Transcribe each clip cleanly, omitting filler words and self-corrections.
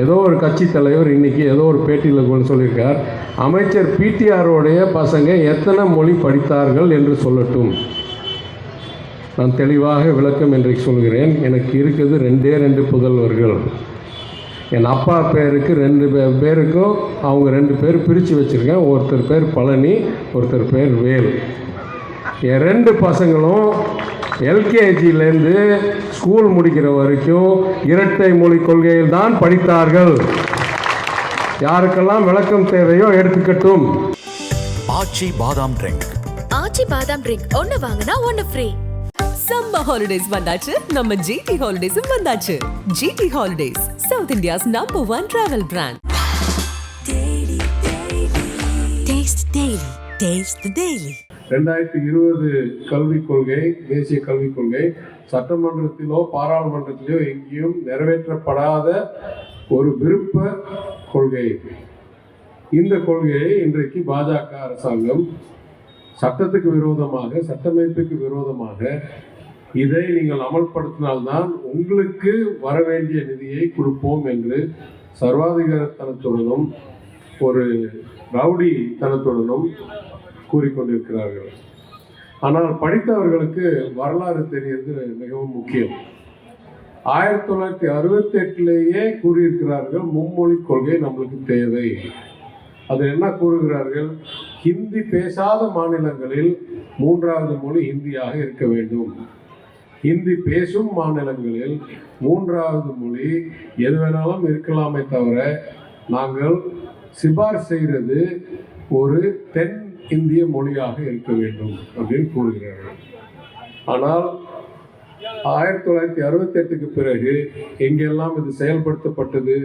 ஏதோ ஒரு கட்சி தலைவர் இன்றைக்கி ஏதோ ஒரு பேட்டியில் சொல்லியிருக்கார், அமைச்சர் பிடிஆரோடைய பசங்க எத்தனை மொழி படித்தார்கள் என்று சொல்லட்டும். நான் தெளிவாக விளக்கம் இன்றைக்கு சொல்கிறேன். எனக்கு இருக்குது 2 புதல்வர்கள். என் அப்பா பேருக்கு 2 பேருக்கும் அவங்க 2 பேர் பிரித்து வச்சுருக்கேன். ஒருத்தர் பேர் பழனி, ஒருத்தர் பேர் வேல். என் 2 பசங்களும் எல்கேஜிலேருந்து ஸ்கூல் முடிக்கிற வரைக்கும் இரட்டை மொழி கொள்கையில் தான் படித்தார்கள். யாருக்கெல்லாம் விளக்கம் தேவையோ எடுத்துக்கட்டும். ஆச்சி பாதாம் ட்ரிங்க். ஆச்சி பாதாம் ட்ரிங்க் ஒன்னு வாங்கினா ஒன்னு ஃப்ரீ. சம்மர் ஹாலிடேஸ் வந்தாச்சு, நம்ம ஜிடி ஹாலிடேஸும் வந்தாச்சு. GT holidays, South India's #1 travel brand. Taste Daily. Taste the Daily. 2020 கல்விக் கொள்கை, தேசிய கல்விக் கொள்கை சட்டமன்றத்திலோ பாராளுமன்றத்திலோ எங்கேயும் நிறைவேற்றப்படாத ஒரு விருப்ப கொள்கை. இந்த கொள்கையை இன்றைக்கு பாஜக அரசாங்கம் சட்டத்துக்கு விரோதமாக, சட்டமைப்புக்கு விரோதமாக, இதை நீங்கள் அமல்படுத்தினால்தான் உங்களுக்கு வர வேண்டிய நிதியை கொடுப்போம் என்று சர்வாதிகாரத்தனத்துடனும் ஒரு ரவுடித்தனத்துடனும் கூறிக்கொண்டிருக்கிறார்கள். ஆனால் படித்தவர்களுக்கு வரலாறு தெரிவது மிகவும் முக்கியம். 1968 கூறியிருக்கிறார்கள், மும்மொழி கொள்கை நம்மளுக்கு தேவை. அது என்ன கூறுகிறார்கள்? ஹிந்தி பேசாத மாநிலங்களில் 3வது மொழி ஹிந்தியாக இருக்க வேண்டும். ஹிந்தி பேசும் மாநிலங்களில் 3வது மொழி எது வேணாலும் இருக்கலாமே தவிர, நாங்கள் சிபாரிசு செய்கிறது ஒரு தென் இந்திய மொழியாக இருக்க வேண்டும் அப்படின்னு கூறுகிறார்கள். ஆனால் 1968க்கு பிறகு எங்கெல்லாம் இது செயல்படுத்தப்பட்டது?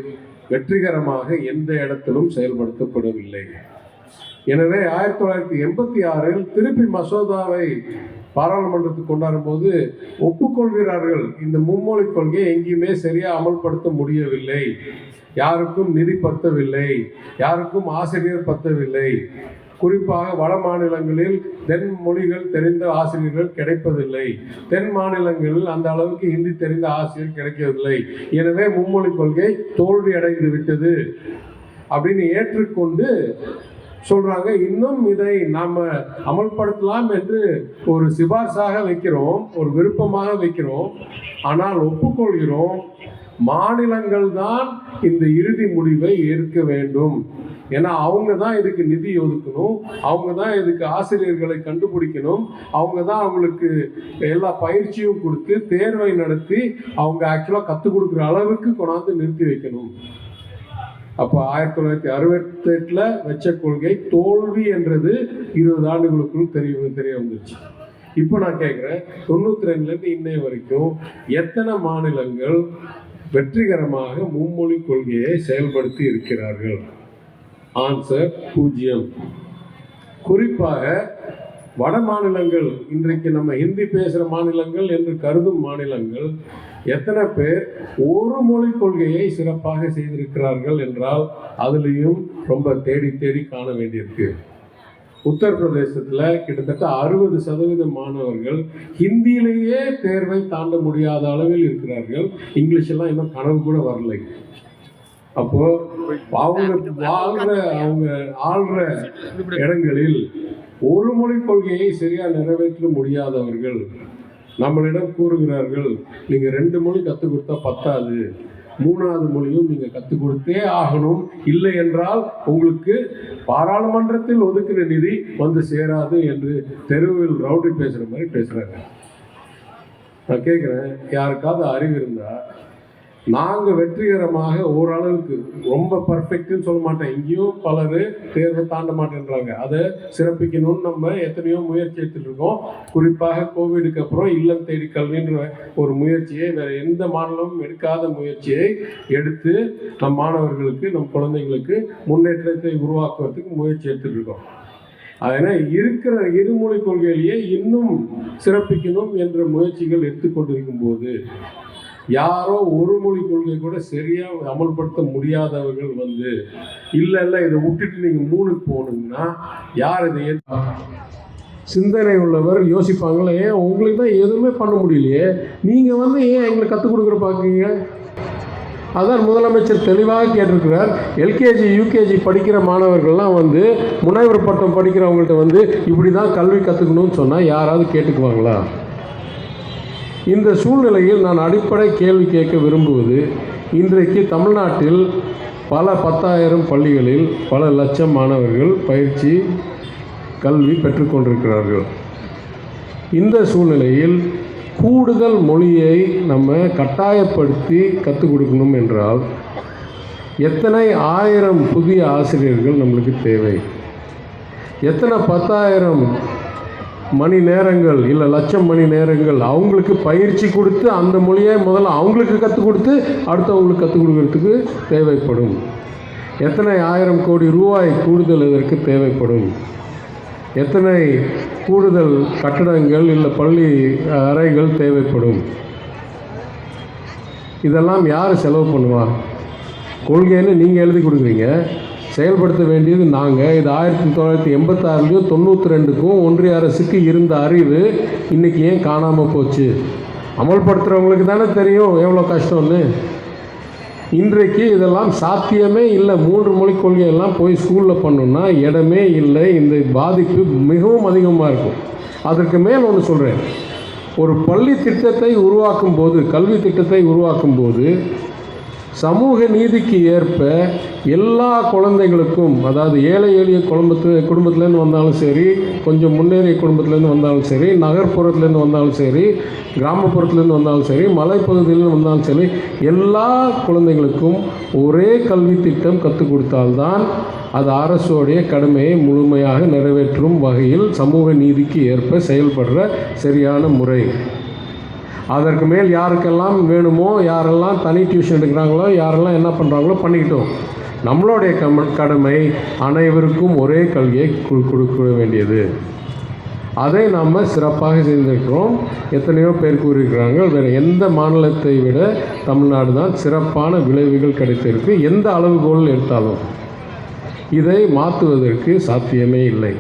வெற்றிகரமாக எந்த இடத்திலும் செயல்படுத்தப்படவில்லை. எனவே 1986 திருப்பி மசோதாவை பாராளுமன்றத்துக்கு கொண்டாடும் போது ஒப்புக்கொள்கிறார்கள், இந்த மும்மொழி கொள்கையை எங்கேயுமே சரியாக அமல்படுத்த முடியவில்லை, யாருக்கும் நிதி பத்தவில்லை, யாருக்கும் ஆசிரியர் பத்தவில்லை, குறிப்பாக வட மாநிலங்களில் தென் மொழிகள் தெரிந்த ஆசிரியர்கள் கிடைப்பதில்லை, தென் மாநிலங்களில் அந்த அளவுக்கு ஹிந்தி தெரிந்த ஆசிரியர் கிடைக்கவில்லை, எனவே மும்மொழி கொள்கை தோல்வி அடைந்து விட்டது அப்படின்னு ஏற்றுக்கொண்டு சொல்றாங்க. இன்னும் இதை நாம் அமல்படுத்தலாம் என்று ஒரு சிபார்சாக வைக்கிறோம், ஒரு விருப்பமாக வைக்கிறோம். ஆனால் ஒப்புக்கொள்கிறோம், மாநிலங்கள் தான் இந்த இறுதி முடிவை ஏற்க வேண்டும். ஏன்னா அவங்க தான் இதுக்கு நிதி ஒதுக்கணும், அவங்க தான் இதுக்கு ஆசிரியர்களை கண்டுபிடிக்கணும், அவங்க தான் அவங்களுக்கு எல்லா பயிற்சியும் கொடுத்து தேர்வை நடத்தி அவங்க ஆக்சுவலாக கற்றுக் கொடுக்குற அளவுக்கு கொண்டாந்து நிறுத்தி வைக்கணும். அப்போ 1968 வச்ச கொள்கை தோல்வி என்றது 20 ஆண்டுகளுக்குள் தெரிய வந்துருச்சு. இப்போ நான் கேட்குறேன், 92லேருந்து இன்னைய வரைக்கும் எத்தனை மாநிலங்கள் வெற்றிகரமாக மும்மொழி கொள்கையை செயல்படுத்தி இருக்கிறார்கள்? ஆன்சர் 0. குறிப்பாக வட மாநிலங்கள், இன்றைக்கு நம்ம ஹிந்தி பேசுகிற மாநிலங்கள் என்று கருதும் மாநிலங்கள் எத்தனை பேர் ஒரு மொழி கொள்கையை சிறப்பாக செய்திருக்கிறார்கள் என்றால் அதுலேயும் ரொம்ப தேடி தேடி காண வேண்டியிருக்கு. உத்தரப்பிரதேசத்தில் கிட்டத்தட்ட 60% மாணவர்கள் ஹிந்தியிலேயே தேர்வை தாண்ட முடியாத அளவில் இருக்கிறார்கள். இங்கிலீஷ் எல்லாம் இன்னும் கனவு கூட வரலை. அப்போ அவங்க ஆள்ற இடங்களில் ஒரு மொழி கொள்கையை சரியா நிறைவேற்ற முடியாதவர்கள் நம்மளிடம் கூறுகிறார்கள், நீங்க 2 மொழி கற்றுக் கொடுத்தா பத்தாது, 3வது மொழியும் நீங்க கற்றுக் கொடுத்தே ஆகணும், இல்லை என்றால் உங்களுக்கு பாராளுமன்றத்தில் ஒதுக்கிற நிதி வந்து சேராது என்று தெருவில் ரவுடி பேசுற மாதிரி பேசுறாங்க. நான் கேட்குறேன், யாருக்காவது அறிவு இருந்தா நாங்கள் வெற்றிகரமாக ஓரளவுக்கு, ரொம்ப பர்ஃபெக்ட்னு சொல்ல மாட்டேன், இங்கேயும் பலர் தேர்வை தாண்ட மாட்டேன்றாங்க, அதை சிறப்பிக்கணும்னு நம்ம எத்தனையோ முயற்சி எடுத்துகிட்டு இருக்கோம். குறிப்பாக கோவிடுக்கு அப்புறம் இல்லம் தேடி கல்வின்ற ஒரு முயற்சியை வேறு எந்த மாநிலமும் எடுக்காத முயற்சியை எடுத்து நம் மாணவர்களுக்கு, நம் குழந்தைங்களுக்கு முன்னேற்றத்தை உருவாக்குவதற்கு முயற்சி எடுத்துகிட்டு இருக்கோம். அதனால் இருக்கிற இருமொழி கொள்கையிலேயே இன்னும் சிறப்பிக்கணும் என்ற முயற்சிகள் எடுத்துக்கொண்டிருக்கும் போது யாரோ ஒரு மொழி கொள்கை கூட சரியாக அமல்படுத்த முடியாதவர்கள் வந்து இல்லை இதை விட்டுட்டு நீங்கள் 3க்கு போகணுங்கன்னா யார் இதை சிந்தனை உள்ளவர் யோசிப்பாங்களே, ஏன் உங்களுக்கு தான் எதுவுமே பண்ண முடியலையே, நீங்கள் வந்து ஏன் எங்களை கற்றுக் கொடுக்குற பார்க்குறீங்க? அதான் முதலமைச்சர் தெளிவாக கேட்டிருக்கிறார். எல்கேஜி யூகேஜி படிக்கிற மாணவர்கள்லாம் வந்து முனைவர் பட்டம் படிக்கிறவங்கள்ட்ட வந்து இப்படி தான் கல்வி கற்றுக்கணும்னு சொன்னால் யாராவது கேட்டுக்குவாங்களா? இந்த சூழ்நிலையில் நான் அடிப்படை கேள்வி கேட்க விரும்புவது, இன்றைக்கு தமிழ்நாட்டில் பல 10,000 பள்ளிகளில் பல லட்சம் மாணவர்கள் பயிற்சி கல்வி பெற்றுக்கொண்டிருக்கிறார்கள். இந்த சூழ்நிலையில் கூடுதல் மொழியை நம்ம கட்டாயப்படுத்தி கற்றுக் கொடுக்கணும் என்றால் எத்தனை 1000 புதிய ஆசிரியர்கள் நம்மளுக்கு தேவை? எத்தனை 10,000 மணி நேரங்கள் இல்லை லட்சம் மணி நேரங்கள் அவங்களுக்கு பயிற்சி கொடுத்து அந்த மொழியை முதல்ல அவங்களுக்கு கற்றுக் கொடுத்து அடுத்தவங்களுக்கு கற்றுக் கொடுக்கறதுக்கு தேவைப்படும்? எத்தனை 1000 கோடி ரூபாய் கூடுதல் இதற்கு தேவைப்படும்? எத்தனை கூடுதல் கட்டடங்கள் இல்லை பள்ளி அறைகள் தேவைப்படும்? இதெல்லாம் யார் செலவு பண்ணுவா? கொள்கைன்னு நீங்கள் எழுதி கொடுக்குறீங்க, செயல்படுத்த வேண்டியது நாங்கள். இது 1986லையும் 92க்கும் ஒன்றிய அரசுக்கு இருந்த அறிவு இன்றைக்கி ஏன் காணாமல் போச்சு? அமல்படுத்துகிறவங்களுக்கு தானே தெரியும் எவ்வளோ கஷ்டம்னு. இன்றைக்கு இதெல்லாம் சாத்தியமே இல்லை. 3 மொழிக் கொள்கையெல்லாம் போய் ஸ்கூலில் பண்ணணுன்னா இடமே இல்லை. இந்த பாதிப்பு மிகவும் அதிகமாக இருக்கும். அதற்கு மேல் ஒன்று சொல்கிறேன். ஒரு பள்ளி திட்டத்தை உருவாக்கும் போது, கல்வி திட்டத்தை உருவாக்கும் போது சமூக நீதிக்கு ஏற்ப எல்லா குழந்தைகளுக்கும், அதாவது ஏழை எளிய குடும்பத்துலேருந்து வந்தாலும் சரி, கொஞ்சம் முன்னேறிய குடும்பத்துலேருந்து வந்தாலும் சரி, நகர்ப்புறத்துலேருந்து வந்தாலும் சரி, கிராமப்புறத்துலேருந்து வந்தாலும் சரி, மலைப்பகுதியிலேருந்து வந்தாலும் சரி, எல்லா குழந்தைகளுக்கும் ஒரே கல்வி திட்டம் கற்றுக் கொடுத்தால்தான் அது அரசோடைய கடமையை முழுமையாக நிறைவேற்றும் வகையில் சமூக நீதிக்கு ஏற்ப செயல்படுற சரியான முறை. அதற்கு மேல் யாருக்கெல்லாம் வேணுமோ, யாரெல்லாம் தனி டியூஷன் எடுக்கிறாங்களோ, யாரெல்லாம் என்ன பண்ணுறாங்களோ பண்ணிக்கிட்டோம். நம்மளுடைய கடமை அனைவருக்கும் ஒரே கல்வியை கொடுக்க வேண்டியது. அதை நாம் சிறப்பாக செய்திருக்கிறோம். எத்தனையோ பேர் கூறியிருக்கிறாங்க, வேறு எந்த மாநிலத்தை விட தமிழ்நாடு தான் சிறப்பான விளைவுகள் கிடைத்திருக்கு எந்த அளவுகோல் எடுத்தாலும். இதை மாற்றுவதற்கு சாத்தியமே இல்லை.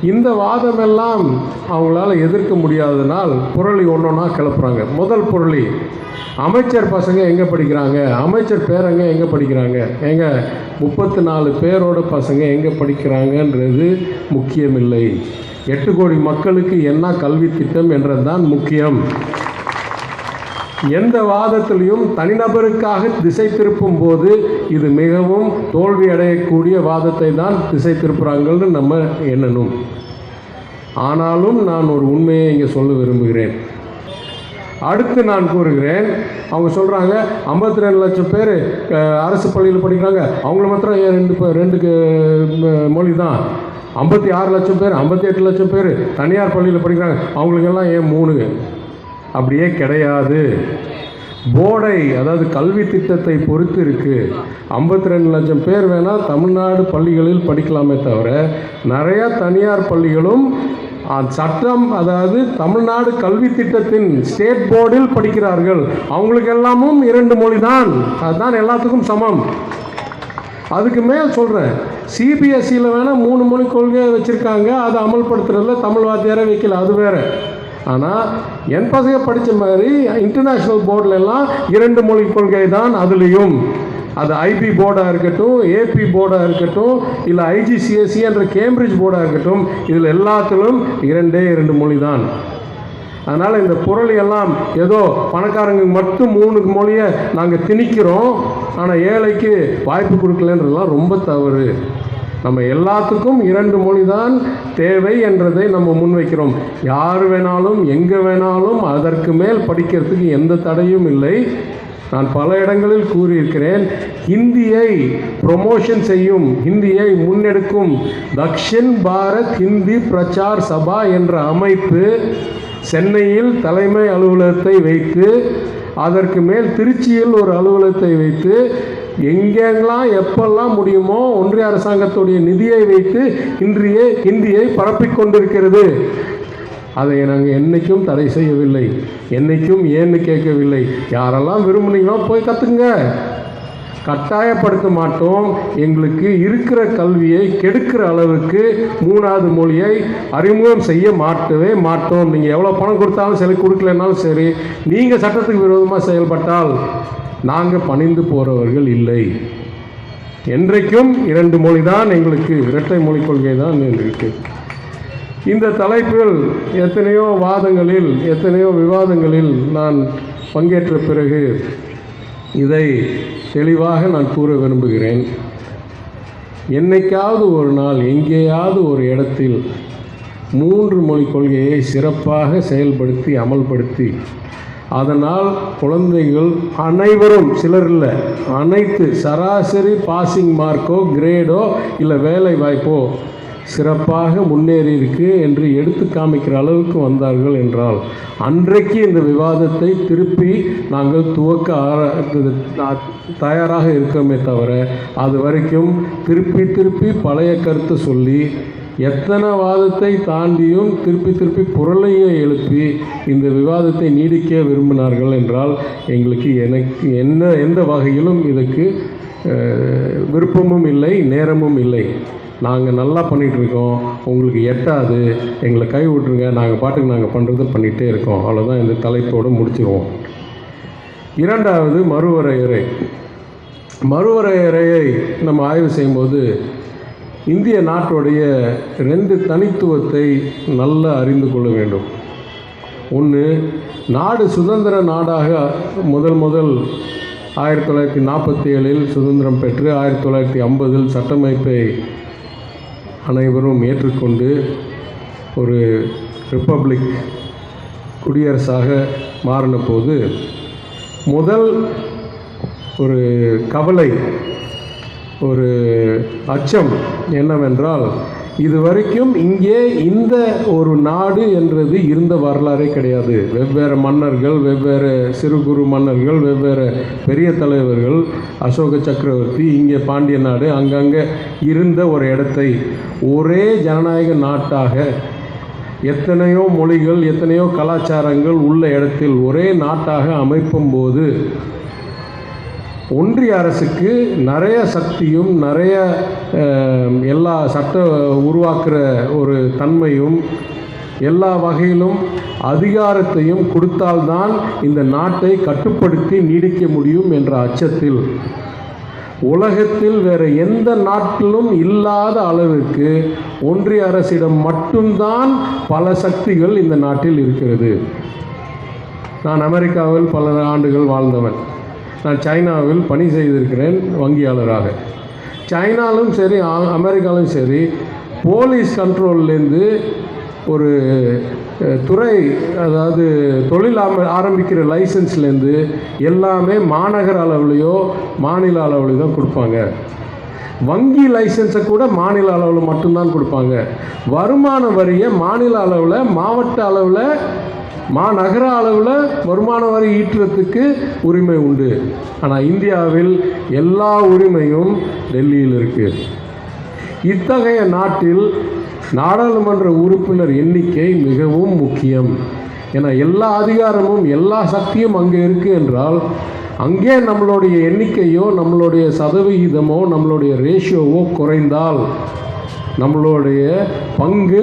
இந்த வாதமெல்லாம் அவங்களால எதிர்க்க முடியாதனால் புரளி ஒன்றொன்னா கிளப்புறாங்க. முதல் புரளி, அமைச்சர் பசங்க எங்கே படிக்கிறாங்க, அமைச்சர் பேரங்க எங்கே படிக்கிறாங்க? எங்க 34 பேரோட பசங்க எங்கே படிக்கிறாங்கன்றது முக்கியமில்லை. 8 கோடி மக்களுக்கு என்ன கல்வி திட்டம் என்றதுதான் முக்கியம். எந்த வாதத்திலையும் தனிநபருக்காக திசை திருப்பும் போது இது மிகவும் தோல்வி அடையக்கூடிய வாதத்தை தான் திசை திருப்புறாங்கன்னு நம்ம எண்ணணும். ஆனாலும் நான் ஒரு உண்மையை இங்கே சொல்ல விரும்புகிறேன். அடுத்து நான் கூறுகிறேன், அவங்க சொல்கிறாங்க 52 லட்சம் பேர் அரசு பள்ளியில் படிக்கிறாங்க, அவங்கள மாத்திரம் 2 மொழி தான். 56 லட்சம் பேர் 58 லட்சம் பேர் தனியார் பள்ளியில் படிக்கிறாங்க, அவங்களுக்கெல்லாம் ஏன் 3? அப்படியே கிடையாது. போர்டை, அதாவது கல்வி திட்டத்தை பொறுத்து இருக்குது. 52 லட்சம் பேர் வேணால் தமிழ்நாடு பள்ளிகளில் படிக்கலாமே தவிர நிறையா தனியார் பள்ளிகளும் சட்டம், அதாவது தமிழ்நாடு கல்வி திட்டத்தின் ஸ்டேட் போர்டில் படிக்கிறார்கள். அவங்களுக்கு எல்லாமும் 2 மொழி தான், அதுதான் எல்லாத்துக்கும் சமம். அதுக்கு மேல் சொல்கிறேன், சிபிஎஸ்சியில் வேணால் 3 மொழி கொள்கையை வச்சுருக்காங்க, அதை அமல்படுத்துறதுல தமிழ் வாத்தியாரை வைக்கல, அது வேறு. ஆனால் என் பசங்க படித்த மாதிரி இன்டர்நேஷ்னல் போர்டிலெல்லாம் 2 மொழி கொள்கை தான். அதுலேயும் அது ஐபி போர்டாக இருக்கட்டும், ஏபி போர்டாக இருக்கட்டும், இல்லை ஐஜிசிஎஸ்சி என்ற கேம்பிரிட்ஜ் போர்டாக இருக்கட்டும், இதில் எல்லாத்திலும் 2 மொழி தான். அதனால் இந்த புரளியெல்லாம் ஏதோ பணக்காரங்க மட்டும் 3 மொழியை நாங்கள் திணிக்கிறோம், ஆனால் ஏழைக்கு வாய்ப்பு கொடுக்கலன்றதுலாம் ரொம்ப தவறு. நம்ம எல்லாத்துக்கும் 2 மொழி தான் தேவை என்றதை நம்ம முன்வைக்கிறோம். யார் வேணாலும் எங்கே வேணாலும் அதற்கு மேல் படிக்கிறதுக்கு எந்த தடையும் இல்லை. நான் பல இடங்களில் கூறியிருக்கிறேன், ஹிந்தியை ப்ரொமோஷன் செய்யும், ஹிந்தியை முன்னெடுக்கும் தக்ஷின் பாரத் ஹிந்தி பிரச்சார் சபா என்ற அமைப்பு சென்னையில் தலைமை அலுவலகத்தை வைத்து, அதற்கு மேல் திருச்சியில் ஒரு அலுவலகத்தை வைத்து, எங்கெங்கெல்லாம் எப்பெல்லாம் முடியுமோ ஒன்றிய அரசாங்கத்துடைய நிதியை வைத்து ஹிந்தியை பரப்பிக் கொண்டிருக்கிறது. அதை நாங்கள் என்றைக்கும் தடை செய்யவில்லை, என்றைக்கும் ஏன்னு கேட்கவில்லை. யாரெல்லாம் விரும்புனீங்களோ போய் கற்றுக்குங்க, கட்டாயப்படுத்த மாட்டோம். எங்களுக்கு இருக்கிற கல்வியை கெடுக்கிற அளவுக்கு 3வது மொழியை அறிமுகம் செய்ய மாட்டவே மாட்டோம். நீங்கள் எவ்வளோ பணம் கொடுத்தாலும் சரி, கொடுக்கலன்னாலும் சரி, நீங்கள் சட்டத்துக்கு விரோதமாக செயல்பட்டால் நாங்கள் பணிந்து போகிறவர்கள் இல்லை. என்றைக்கும் 2 மொழி தான் எங்களுக்கு, இரட்டை மொழிக் கொள்கை தான் இருக்கு. இந்த தலைப்பில் எத்தனையோ வாதங்களில், எத்தனையோ விவாதங்களில் நான் பங்கேற்ற பிறகு இதை தெளிவாக நான் கூற விரும்புகிறேன். என்னைக்காவது ஒரு நாள் எங்கேயாவது ஒரு இடத்தில் 3 மொழிக் கொள்கையை சிறப்பாக செயல்படுத்தி அமல்படுத்தி அதனால் குழந்தைகள் அனைவரும், சிலர் இல்லை அனைத்து, சராசரி பாசிங் மார்க்கோ கிரேடோ இல்லை வேலை வாய்ப்போ சிறப்பாக முன்னேறி இருக்கு என்று எடுத்து காமிக்கிற அளவுக்கு வந்தார்கள் என்றால் அன்றைக்கு இந்த விவாதத்தை திருப்பி நாங்கள் தயாராக இருக்கோமே தவிர, அது வரைக்கும் திருப்பி பழைய கருத்தை சொல்லி எத்தனை வாதத்தை தாண்டியும் திருப்பி புரளையை எழுப்பி இந்த விவாதத்தை நீடிக்க விரும்பினார்கள் என்றால் எங்களுக்கு எந்த வகையிலும் இதுக்கு விருப்பமும் இல்லை, நேரமும் இல்லை. நாங்கள் நல்லா பண்ணிகிட்ருக்கோம், உங்களுக்கு எட்டாது, எங்களை கை விட்டுருங்க, நாங்கள் பாட்டுக்கு நாங்கள் பண்ணுறது பண்ணிகிட்டே இருக்கோம். அவ்வளோதான் இந்த தலைப்போடு முடிச்சிருவோம். இரண்டாவது மறுவரையறை. மறுவரையறையை நம்ம ஆய்வு செய்யும்போது இந்திய நாட்டுடைய 2 தனித்துவத்தை நல்லா அறிந்து கொள்ள வேண்டும். ஒன்று, நாடு சுதந்திர நாடாக முதல் 1947 சுதந்திரம் பெற்று 1950 சட்டமைப்பை அனைவரும் ஏற்றுக்கொண்டு ஒரு ரிப்பப்ளிக், குடியரசாக மாறின போது முதல் ஒரு கவலை, ஒரு அச்சம் என்னவென்றால், இதுவரைக்கும் இங்கே இந்த ஒரு நாடு என்றது இருந்த வரலாறே கிடையாது. வெவ்வேறு மன்னர்கள், வெவ்வேறு சிறு குறு மன்னர்கள், வெவ்வேறு பெரிய தலைவர்கள், அசோக சக்கரவர்த்தி, இங்கே பாண்டிய நாடு, அங்கங்கே இருந்த ஒரு இடத்தை ஒரே ஜனநாயக நாட்டாக, எத்தனையோ மொழிகள், எத்தனையோ கலாச்சாரங்கள் உள்ள இடத்தில் ஒரே நாட்டாக அமைப்பும் போது ஒன்றிய அரசுக்கு நிறைய சக்தியும் நிறைய எல்லா சட்ட உருவாக்குற ஒரு தன்மையும் எல்லா வகையிலும் அதிகாரத்தையும் கொடுத்தால்தான் இந்த நாட்டை கட்டுப்படுத்தி நீடிக்க முடியும் என்ற அச்சத்தில் உலகத்தில் வேறு எந்த நாட்டிலும் இல்லாத அளவிற்கு ஒன்றிய அரசிடம் மட்டும்தான் பல சக்திகள் இந்த நாட்டில் இருக்கிறது. நான் அமெரிக்காவில் பல ஆண்டுகள் வாழ்ந்தவன். நான் சைனாவில் பணி செய்திருக்கிறேன் வங்கியாளராக. சைனாலும் சரி அமெரிக்காலும் சரி, போலீஸ் கண்ட்ரோல்லேருந்து ஒரு துறை, அதாவது தொழில் ஆரம்பிக்கிற லைசன்ஸ்லேருந்து எல்லாமே மாநகர அளவுலையோ மாநில அளவுலையோ தான் கொடுப்பாங்க. வங்கி லைசன்ஸை கூட மாநில அளவில் மட்டும்தான் கொடுப்பாங்க. வருமான வரியை மாநில அளவில், மாவட்ட அளவில், மாநகர அளவில் வருமான வரி ஈட்டுறதுக்கு உரிமை உண்டு. ஆனால் இந்தியாவில் எல்லா உரிமையும் டெல்லியில் இருக்குது. இத்தகைய நாட்டில் நாடாளுமன்ற உறுப்பினர் எண்ணிக்கை மிகவும் முக்கியம். ஏன்னா எல்லா அதிகாரமும் எல்லா சக்தியும் அங்கே இருக்குது என்றால், அங்கே நம்மளுடைய எண்ணிக்கையோ நம்மளுடைய சதவிகிதமோ நம்மளுடைய ரேஷியோவோ குறைந்தால் நம்மளுடைய பங்கு,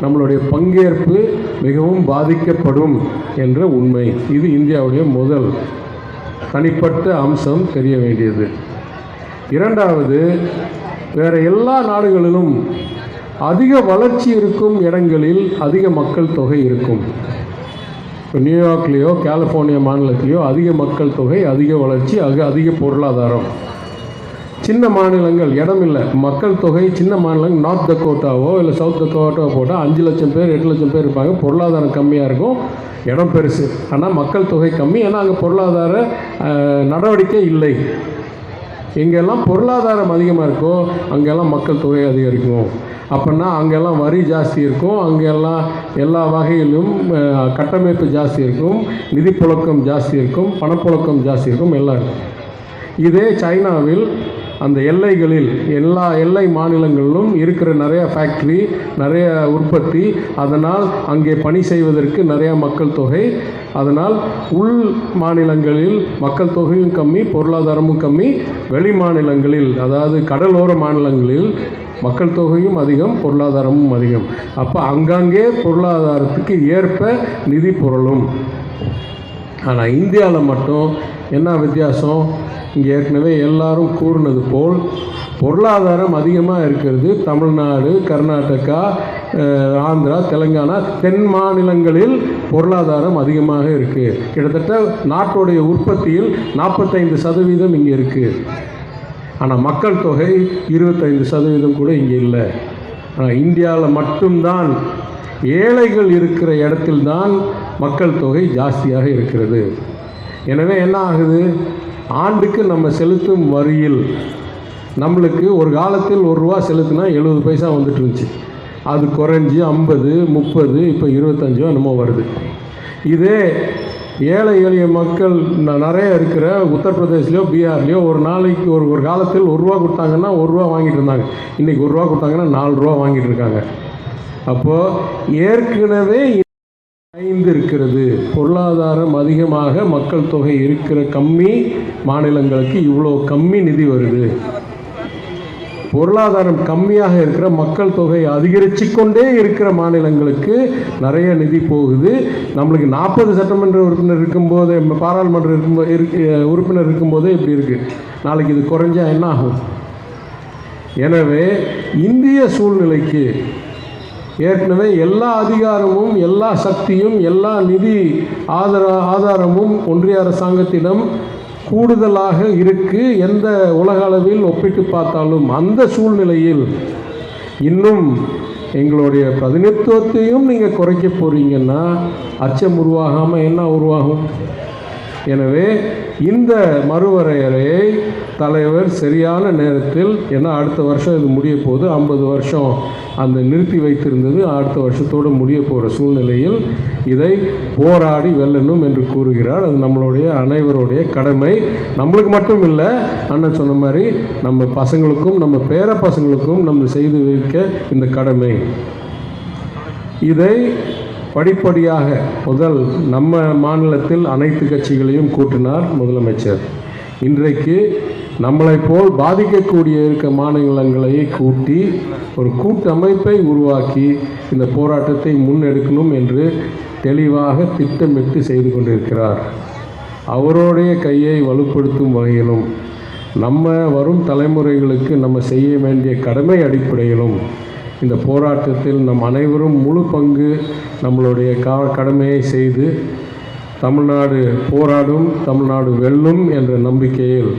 நம்மளுடைய பங்கேற்பு மிகவும் பாதிக்கப்படும் என்ற உண்மை. இது இந்தியாவுடைய முதல் தனிப்பட்ட அம்சம் தெரிய வேண்டியது. இரண்டாவது, வேறு எல்லா நாடுகளிலும் அதிக வளர்ச்சி இருக்கும் இடங்களில் அதிக மக்கள் தொகை இருக்கும். இப்போ நியூயார்க்லேயோ கலிஃபோர்னியா மாநிலத்திலேயோ அதிக மக்கள் தொகை, அதிக வளர்ச்சி, அதிக பொருளாதாரம். சின்ன மாநிலங்கள் இடம் இல்லை, மக்கள் தொகை சின்ன மாநிலங்கள், நார்த் டக்கோட்டாவோ இல்லை சவுத் டக்கோட்டாவோ போட்டால் 5 லட்சம் பேர் 8 லட்சம் பேர் இருப்பாங்க. பொருளாதாரம் கம்மியாக இருக்கும், இடம் பெருசு, ஆனால் மக்கள் தொகை கம்மி. ஏன்னா அங்கே பொருளாதார நடவடிக்கை இல்லை. எங்கெல்லாம் பொருளாதாரம் அதிகமாக இருக்கோ அங்கெல்லாம் மக்கள் தொகை அதிகரிக்கும். அப்படின்னா அங்கெல்லாம் வரி ஜாஸ்தி இருக்கும், அங்கெல்லாம் எல்லா வகையிலும் கட்டமைப்பு ஜாஸ்தி இருக்கும், நிதி புழக்கம் ஜாஸ்தி இருக்கும், பணப்புழக்கம் ஜாஸ்தி இருக்கும், எல்லாம் இருக்கும். இதே சைனாவில் அந்த எல்லைகளில் எல்லா எல்லை மாநிலங்களிலும் இருக்கிற நிறையா ஃபேக்ட்ரி, நிறைய உற்பத்தி, அதனால் அங்கே பணி செய்வதற்கு நிறையா மக்கள் தொகை. அதனால் உள் மாநிலங்களில் மக்கள் தொகையும் கம்மி, பொருளாதாரமும் கம்மி. வெளி மாநிலங்களில், அதாவது கடலோர மாநிலங்களில் மக்கள் தொகையும் அதிகம், பொருளாதாரமும் அதிகம். அப்போ அங்கங்கே பொருளாதாரத்துக்கு ஏற்ப நிதி புரளும். ஆனால் இந்தியாவில் மட்டும் என்ன வித்தியாசம்? இங்கே ஏற்கனவே எல்லாரும் கூறினது போல் பொருளாதாரம் அதிகமாக இருக்கிறது தமிழ்நாடு, கர்நாடகா, ஆந்திரா, தெலுங்கானா, தென் மாநிலங்களில் பொருளாதாரம் அதிகமாக இருக்குது. கிட்டத்தட்ட நாட்டுடைய உற்பத்தியில் 45% இங்கே இருக்குது. ஆனால் மக்கள் தொகை 25% கூட இங்கே இல்லை. ஆனால் இந்தியாவில் மட்டும்தான் ஏழைகள் இருக்கிற இடத்தில்தான் மக்கள் தொகை ஜாஸ்தியாக இருக்கிறது. எனவே என்ன ஆகுது? ஆண்டுக்கு நம்ம செலுத்தும் வரியில் நம்மளுக்கு ஒரு காலத்தில் ரூபா செலுத்தினா 70 பைசா வந்துட்டு இருந்துச்சு. அது குறைஞ்சி 50, 30, இப்போ 25 என்னமோ வருது. இதே ஏழை எளிய மக்கள் நிறைய இருக்கிற உத்தரப்பிரதேஷ்லையோ பீகார்லேயோ ஒரு நாளைக்கு ஒரு காலத்தில் ரூபா கொடுத்தாங்கன்னா ரூபா வாங்கிட்டு இருந்தாங்க. இன்றைக்கி ரூபா கொடுத்தாங்கன்னா 4 ரூபா வாங்கிட்டு இருக்காங்க. அப்போது ஏற்கனவே 5 இருக்கிறது. பொருளாதாரம் அதிகமாக மக்கள் தொகை இருக்கிற கம்மி மாநிலங்களுக்கு இவ்வளோ கம்மி நிதி வருது. பொருளாதாரம் கம்மியாக இருக்கிற மக்கள் தொகை அதிகரித்து கொண்டே இருக்கிற மாநிலங்களுக்கு நிறைய நிதி போகுது. நம்மளுக்கு 40 சட்டமன்ற உறுப்பினர் இருக்கும்போதே, பாராளுமன்ற உறுப்பினர் இருக்கும்போதே இப்படி இருக்குது. நாளைக்கு இது குறைஞ்சா என்ன ஆகும்? எனவே இந்திய சூழ்நிலைக்கு ஏற்கனவே எல்லா அதிகாரமும், எல்லா சக்தியும், எல்லா நிதி ஆதாரமும் ஒன்றிய அரசாங்கத்திடம் கூடுதலாக இருக்குது. எந்த உலக அளவில் ஒப்பிட்டு பார்த்தாலும் அந்த சூழ்நிலையில் இன்னும் எங்களுடைய பிரதிநிதித்துவத்தையும் நீங்கள் குறைக்க போகிறீங்கன்னா அச்சம் உருவாகாமல் என்ன உருவாகும்? எனவே இந்த மறுவரையறையை தலைவர் சரியான நேரத்தில், ஏன்னா அடுத்த வருஷம் இது முடிய போகுது, 50 வருஷம் அந்த நிறுத்தி வைத்திருந்தது அடுத்த வருஷத்தோடு முடிய போகிற சூழ்நிலையில் இதை போராடி வெல்லணும் என்று கூறுகிறார். அது நம்மளுடைய அனைவருடைய கடமை. நம்மளுக்கு மட்டும் இல்லை, அண்ணன் சொன்ன மாதிரி நம்ம பசங்களுக்கும் நம்ம பேர பசங்களுக்கும் நம்ம செய்து வைக்க இந்த கடமை. இதை படிப்படியாக முதல் நம்ம மாநிலத்தில் அனைத்து கட்சிகளையும் கூட்டினார் முதலமைச்சர். இன்றைக்கு நம்மளை போல் பாதிக்கக்கூடிய இருக்க மாநிலங்களை கூட்டி ஒரு கூட்டமைப்பை உருவாக்கி இந்த போராட்டத்தை முன்னெடுக்கணும் என்று தெளிவாக திட்டமிட்டு செய்து கொண்டிருக்கிறார். அவருடைய கையை வலுப்படுத்தும் வகையிலும் நம்ம வரும் தலைமுறைகளுக்கு நம்ம செய்ய வேண்டிய கடமை அடிப்படையிலும் இந்த போராட்டத்தில் நம் அனைவரும் முழு பங்கு நம்மளுடைய கடமையை செய்து தமிழ்நாடு போராடும், தமிழ்நாடு வெல்லும் என்ற நம்பிக்கையில்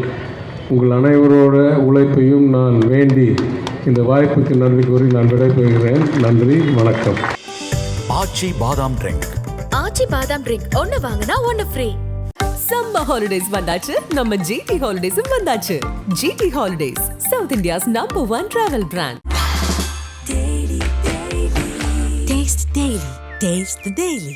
உங்கள் அனைவரோட உழைப்பையும் நான் வேண்டி இந்த வாய்ப்புக்கு நன்றி கூறி நான் விடைபெறுகிறேன். நன்றி, வணக்கம். ஆச்சி பாதாம் ட்ரிங்க். ஆச்சி பாதாம் ட்ரிங்க் ஒன்னு வாங்கினா ஒன்னு ஃப்ரீ. சம்மர் ஹாலிடேஸ் வந்தாச்சு, நம்ம ஜிடி ஹாலிடேஸும் வந்தாச்சு. GT holidays, South India's #1 travel brand. Taste the Daily. Taste the Daily.